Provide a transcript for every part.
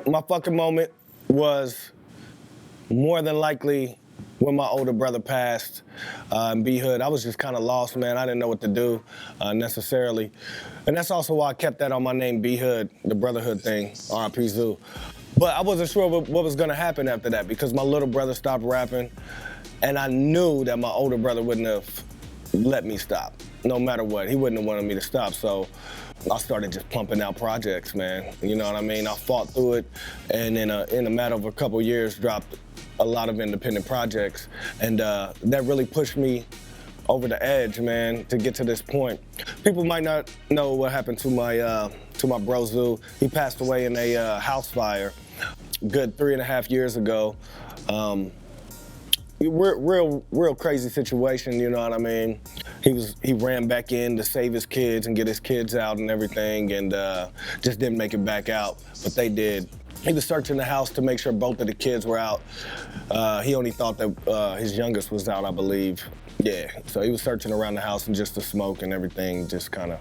My fucking moment was more than likely when my older brother passed in B.Hood. I was just kind of lost, man. I didn't know what to do necessarily. And that's also why I kept that on my name, B.Hood, the brotherhood thing, R.I.P. Zoo. But I wasn't sure what was gonna happen after that because my little brother stopped rapping, and I knew that my older brother wouldn't have let me stop, no matter what. He wouldn't have wanted me to stop, so I started just pumping out projects, man. You know what I mean? I fought through it, and in a matter of a couple years, dropped a lot of independent projects, and that really pushed me over the edge, man, to get to this point. People might not know what happened to my bro Zoo. He passed away in a house fire good 3.5 years ago. Real crazy situation, you know what I mean? He ran back in to save his kids and get his kids out and everything, and just didn't make it back out, but they did. He was searching the house to make sure both of the kids were out. He only thought that his youngest was out, I believe. Yeah, so he was searching around the house, and just the smoke and everything just kind of,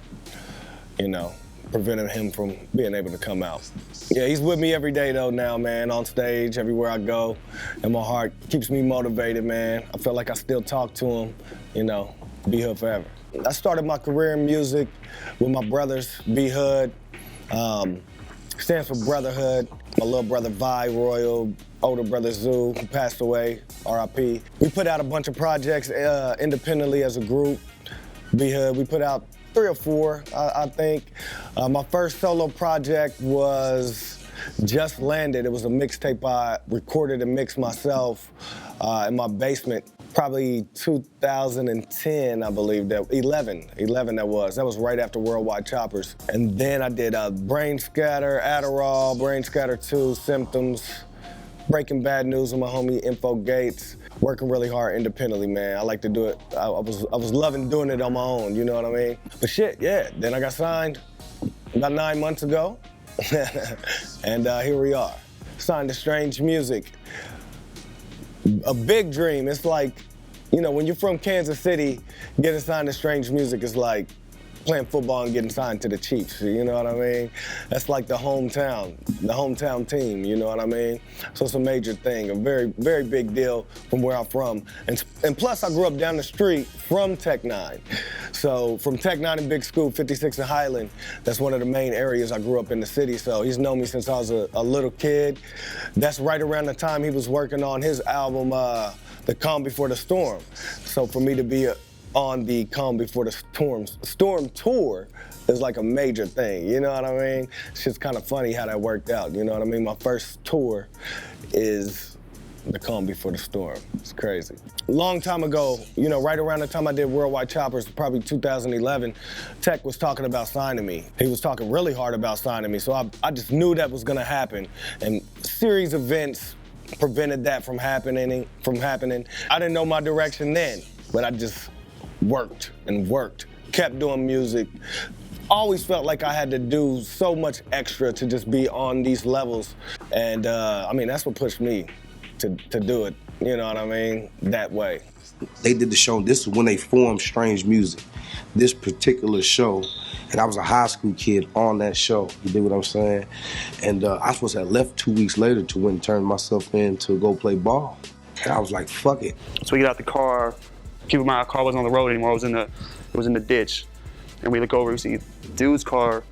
you know, prevented him from being able to come out. Yeah, he's with me every day though now, man, on stage, everywhere I go, and my heart keeps me motivated, man. I feel like I still talk to him, you know, B-Hood forever. I started my career in music with my brothers, B-Hood, stands for Brotherhood. My little brother Vi Royal, older brother Zoo, who passed away, R.I.P. We put out a bunch of projects independently as a group, B-Hood. We put out 3 or 4, I think. My first solo project was Just Landed. It was a mixtape I recorded and mixed myself in my basement, probably 2010, I believe, 11 that was. That was right after Worldwide Choppers. And then I did Brain Scatter, Adderall, Brain Scatter 2, Symptoms, Breaking Bad News with my homie Info Gates. Working really hard independently, man. I like to do it. I was loving doing it on my own, you know what I mean? But shit, yeah, then I got signed about 9 months ago, and here we are. Signed to Strange Music. A big dream. It's like, you know, when you're from Kansas City, getting signed to Strange Music is like playing football and getting signed to the Chiefs, you know what I mean? That's like the hometown team, you know what I mean? So it's a major thing, a very, very big deal from where I'm from. And plus I grew up down the street from Tech 9. So from Tech 9 in Big Scoop, 56 in Highland, that's one of the main areas I grew up in the city. So he's known me since I was a little kid. That's right around the time he was working on his album, The Calm Before the Storm. So for me to be on the Calm Before the Storm tour is like a major thing, you know what I mean? It's just kind of funny how that worked out, you know what I mean? My first tour is the Calm Before the Storm. It's crazy. Long time ago, you know, right around the time I did Worldwide Choppers, probably 2011, Tech was talking about signing me. He was talking really hard about signing me, so I just knew that was gonna happen. And series of events prevented that from happening. I didn't know my direction then, but I just worked and worked, kept doing music. Always felt like I had to do so much extra to just be on these levels. And I mean, that's what pushed me to do it, you know what I mean, that way. They did the show, this is when they formed Strange Music, this particular show, and I was a high school kid on that show, you dig what I'm saying? And I was supposed to have left 2 weeks later to went and turn myself in to go play ball. And I was like, fuck it. So we get out the car, keep in mind our car wasn't on the road anymore, it was in the ditch. And we look over, we see dude's car,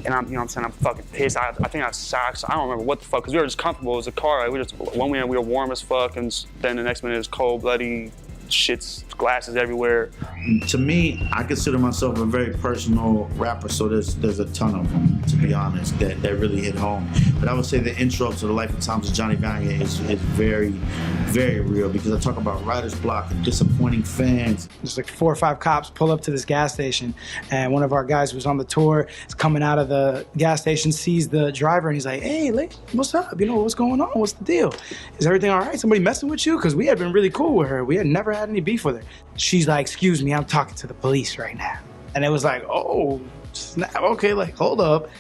and I'm, you know what I'm saying, I'm fucking pissed. I think I have socks, I don't remember what the fuck, because we were just comfortable, it was a car, like, one minute we were warm as fuck, and then the next minute it was cold, bloody, shit's glasses everywhere. To me, I consider myself a very personal rapper, so there's a ton of them, to be honest, that really hit home. But I would say the intro to The Life and Times of Johnny Valiant is very, very real, because I talk about writer's block and disappointing fans. There's like 4 or 5 cops pull up to this gas station, and one of our guys who's on the tour is coming out of the gas station, sees the driver, and he's like, hey, what's up? You know, what's going on? What's the deal? Is everything all right? Somebody messing with you? Because we had been really cool with her. We had never had any beef with her. She's like, excuse me, I'm talking to the police right now. And it was like, oh, snap, okay, like, hold up.